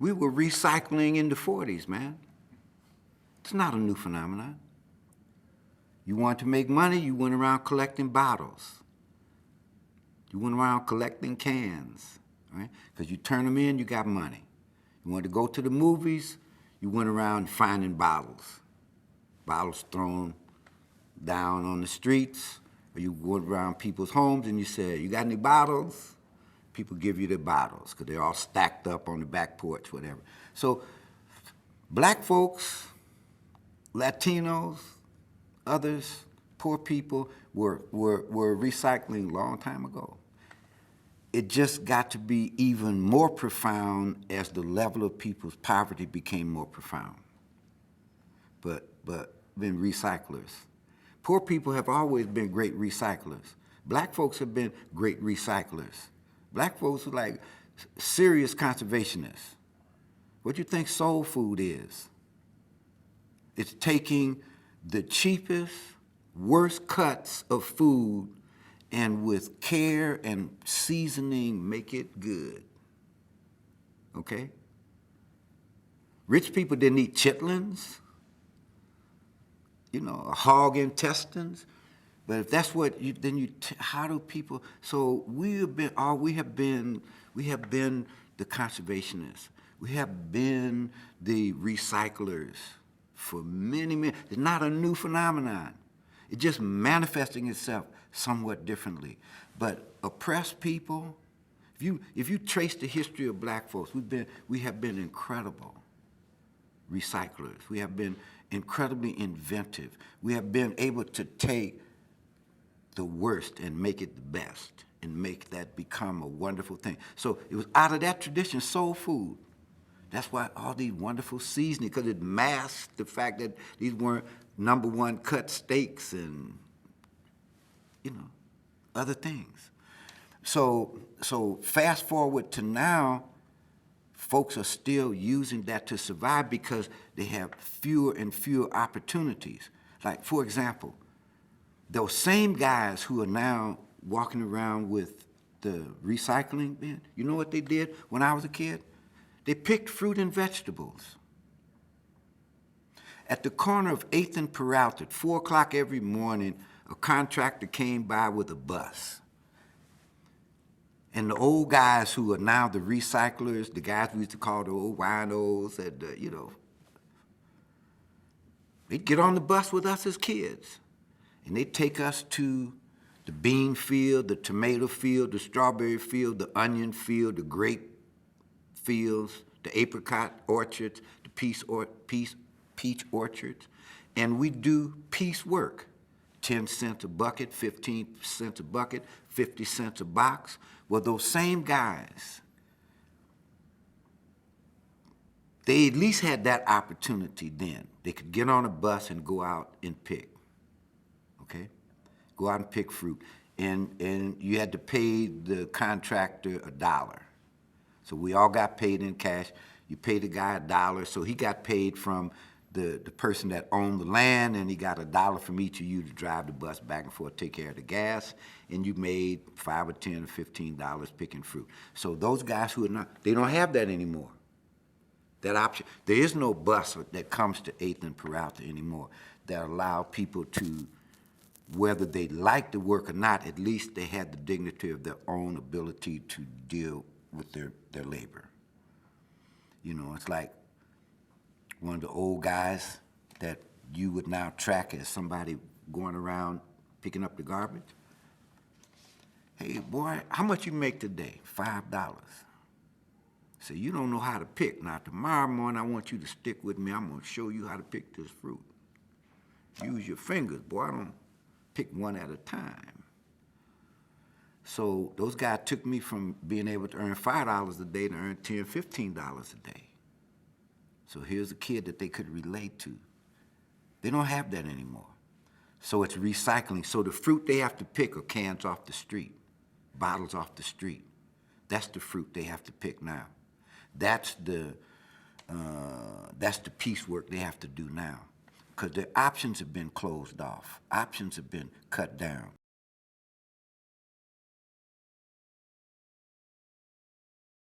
We were recycling in the 40s, man. It's not a new phenomenon. You want to make money, you went around collecting bottles. You went around collecting cans, right? Because you turn them in, you got money. You wanted to go to the movies, you went around finding bottles. Bottles thrown down on the streets, or you went around people's homes and you said, you got any bottles? People give you their bottles because they're all stacked up on the back porch, whatever. So black folks, Latinos, others, poor people were recycling a long time ago. It just got to be even more profound as the level of people's poverty became more profound. But been recyclers. Poor people have always been great recyclers. Black folks have been great recyclers. Black folks are like serious conservationists. What do you think soul food is? It's taking the cheapest, worst cuts of food and with care and seasoning, make it good. Okay? Rich people didn't eat chitlins, you know, hog intestines. But if that's what you, then you, how do people, so we have been the conservationists. We have been the recyclers for many, it's not a new phenomenon. It's just manifesting itself somewhat differently. But oppressed people, if you trace the history of black folks, we have been incredible recyclers. We have been incredibly inventive. We have been able to take the worst and make it the best and make that become a wonderful thing. So it was out of that tradition, soul food. That's why all these wonderful seasoning, because it masked the fact that these weren't #1 cut steaks and, you know, other things. So fast forward to now, folks are still using that to survive because they have fewer and fewer opportunities. Like, for example, those same guys who are now walking around with the recycling bin, you know what they did when I was a kid? They picked fruit and vegetables. At the corner of 8th and Peralta, at 4 o'clock every morning, a contractor came by with a bus. And the old guys who are now the recyclers, the guys we used to call the old winos, you know, they'd get on the bus with us as kids. And they'd take us to the bean field, the tomato field, the strawberry field, the onion field, the grape fields, the apricot orchards, the peach orchards, and we do piece work. 10 cents a bucket, 15 cents a bucket, 50 cents a box. Well, those same guys, they at least had that opportunity then. They could get on a bus and go out and pick, okay? Go out and pick fruit. And you had to pay the contractor $1. So we all got paid in cash. You pay the guy $1, so he got paid from the person that owned the land, and he got $1 from each of you to drive the bus back and forth, take care of the gas, and you made $5 or $10 or $15 picking fruit. So those guys who are not, they don't have that anymore. That option, there is no bus that comes to 8th and Peralta anymore that allow people to, whether they like the work or not, at least they had the dignity of their own ability to deal with their labor. You know, it's like one of the old guys that you would now track as somebody going around picking up the garbage. Hey, boy, how much you make today? $5. So you don't know how to pick. Now, tomorrow morning, I want you to stick with me. I'm going to show you how to pick this fruit. Use your fingers, boy. I don't pick one at a time. So those guys took me from being able to earn $5 a day to earn $10, $15 a day. So here's a kid that they could relate to. They don't have that anymore. So it's recycling. So the fruit they have to pick are cans off the street, bottles off the street. That's the fruit they have to pick now. That's the piecework they have to do now, because their options have been closed off. Options have been cut down.